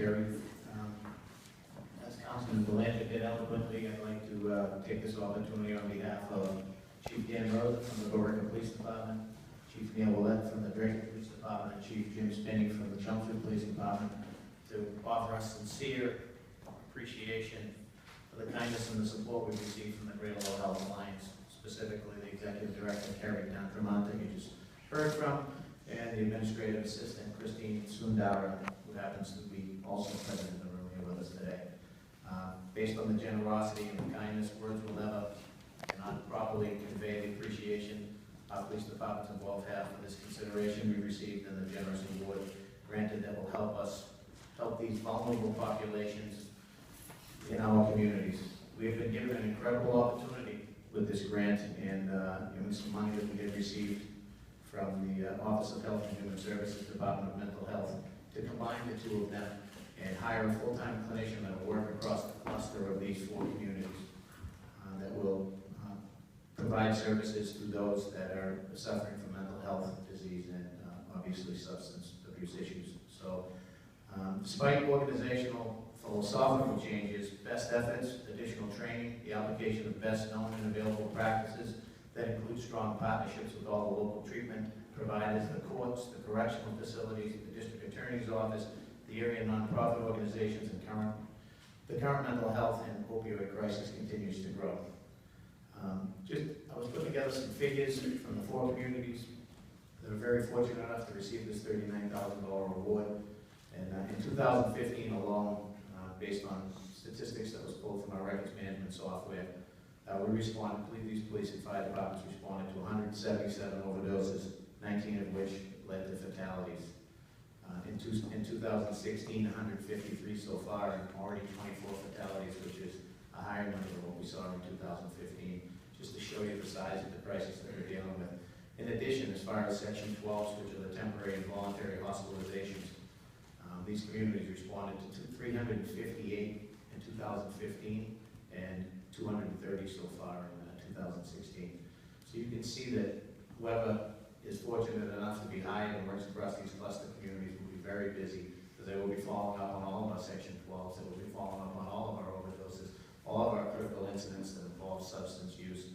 Tewksbury. As Councilman Billerica did eloquently, I'd like to take this opportunity on behalf of Chief Dan Rose from the Billerica Police Department, Chief Neil Willett from the Dracut Police Department, and Chief Jim Spinney from the Chelmsford Police Department to offer us sincere appreciation for the kindness and the support we've received from the Greater Lowell Health Alliance, specifically the Executive Director, Kerry Down-Tremonte, you just heard from, and the Administrative Assistant, Christine Sundara, who happens to be also present in the room here with us today. Based on the generosity and the kindness, words will never cannot properly convey the appreciation our police departments involved have for this consideration we received and the generous award granted that will help these vulnerable populations in our communities. We have been given an incredible opportunity with this grant and some money that we have received from the Office of Health and Human Services, Department of Mental Health, to combine the two of them and hire a full-time clinician that will work across the cluster of these 4 communities that will provide services to those that are suffering from mental health disease and obviously substance abuse issues. So despite organizational philosophical changes, best efforts, additional training, the application of best known and available practices that include strong partnerships with all the local treatment providers, the courts, the correctional facilities, the district attorney's office, the area nonprofit organizations, and the current mental health and opioid crisis continues to grow. I was putting together some figures from the 4 communities that are very fortunate enough to receive this $39,000 award. And in 2015 alone, based on statistics that was pulled from our records management software, these police and fire departments responded to 177 overdoses, 19 of which led to fatalities. In 2016, 153 so far, and already 24 fatalities, which is a higher number than what we saw in 2015, just to show you the size of the crisis that we're dealing with. In addition, as far as Section 12s, which are the temporary and voluntary hospitalizations, these communities responded to 358 in 2015 and 230 so far in 2016. So you can see that whoever is fortunate enough to be hired and works across these cluster communities will be very busy, because they will be following up on all of our Section 12s, they will be following up on all of our overdoses, all of our critical incidents that involve substance use,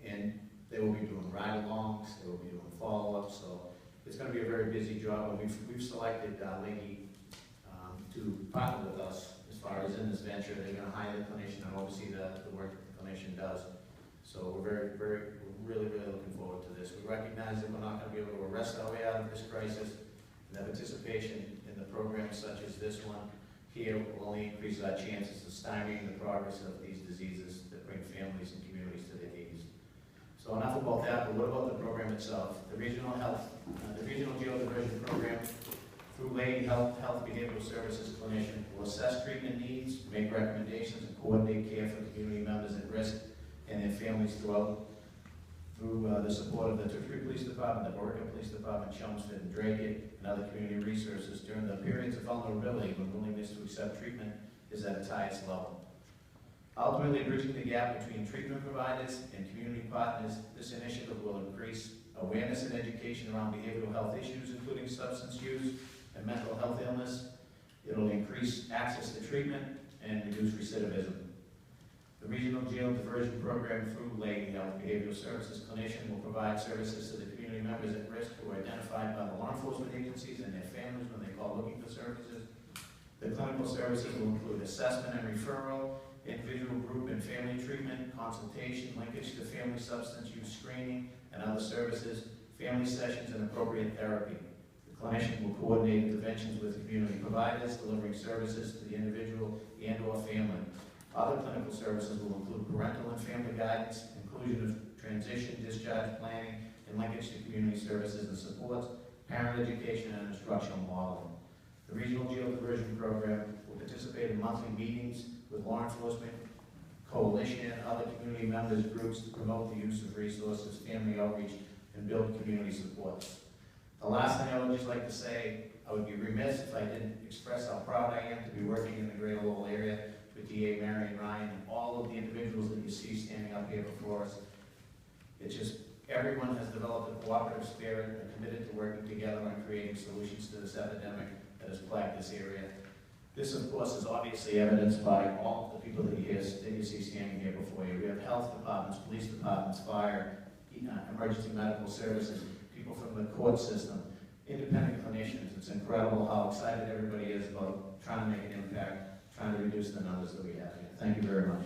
and they will be doing ride-alongs, they will be doing follow-ups, so it's going to be a very busy job, and we've selected Lady to partner with us as far as in this venture. They're going to hire the clinician and oversee the work that the clinician does. So we're really looking forward to this. We recognize that we're not going to be able to arrest our way out of this crisis, and that participation in the programs such as this one here will only increase our chances of stymieing the progress of these diseases that bring families and communities to their knees. So enough about that, but what about the program itself? The regional jail diversion program, through Lady Health Behavioral Services clinician, will assess treatment needs, make recommendations, and coordinate care for community members at risk and their families through the support of the Tewksbury Police Department, the Billerica Police Department, Chelmsford and Dracut, and other community resources during the periods of vulnerability when willingness to accept treatment is at its highest level. Ultimately, bridging the gap between treatment providers and community partners, this initiative will increase awareness and education around behavioral health issues, including substance use and mental health illness. It will increase access to treatment and reduce recidivism. The Regional Jail Diversion Program, through Lady Health Behavioral Services clinician, will provide services to the community members at risk who are identified by the law enforcement agencies and their families when they call looking for services. The clinical services will include assessment and referral, individual, group, and family treatment, consultation, linkage to family substance use screening, and other services, family sessions, and appropriate therapy. The clinician will coordinate interventions with community providers, delivering services to the individual and/or family. Other clinical services will include parental and family guidance, inclusion of transition, discharge planning, and linkage to community services and supports, parent education, and instructional modeling. The Regional Jail Diversion Program will participate in monthly meetings with law enforcement, coalition, and other community members groups to promote the use of resources, family outreach, and build community supports. The last thing I would just like to say, I would be remiss if I didn't express how proud I am to be working in the Greater Lowell area with DA Marion Ryan and all of the individuals that you see standing up here before us. It's just, everyone has developed a cooperative spirit and committed to working together on creating solutions to this epidemic that has plagued this area. This, of course, is obviously evidenced by all of the people that you see standing here before you. We have health departments, police departments, fire, emergency medical services, people from the court system, independent clinicians. It's incredible how excited everybody is about trying to make an impact, trying to reduce the numbers that we have here. Thank you very much.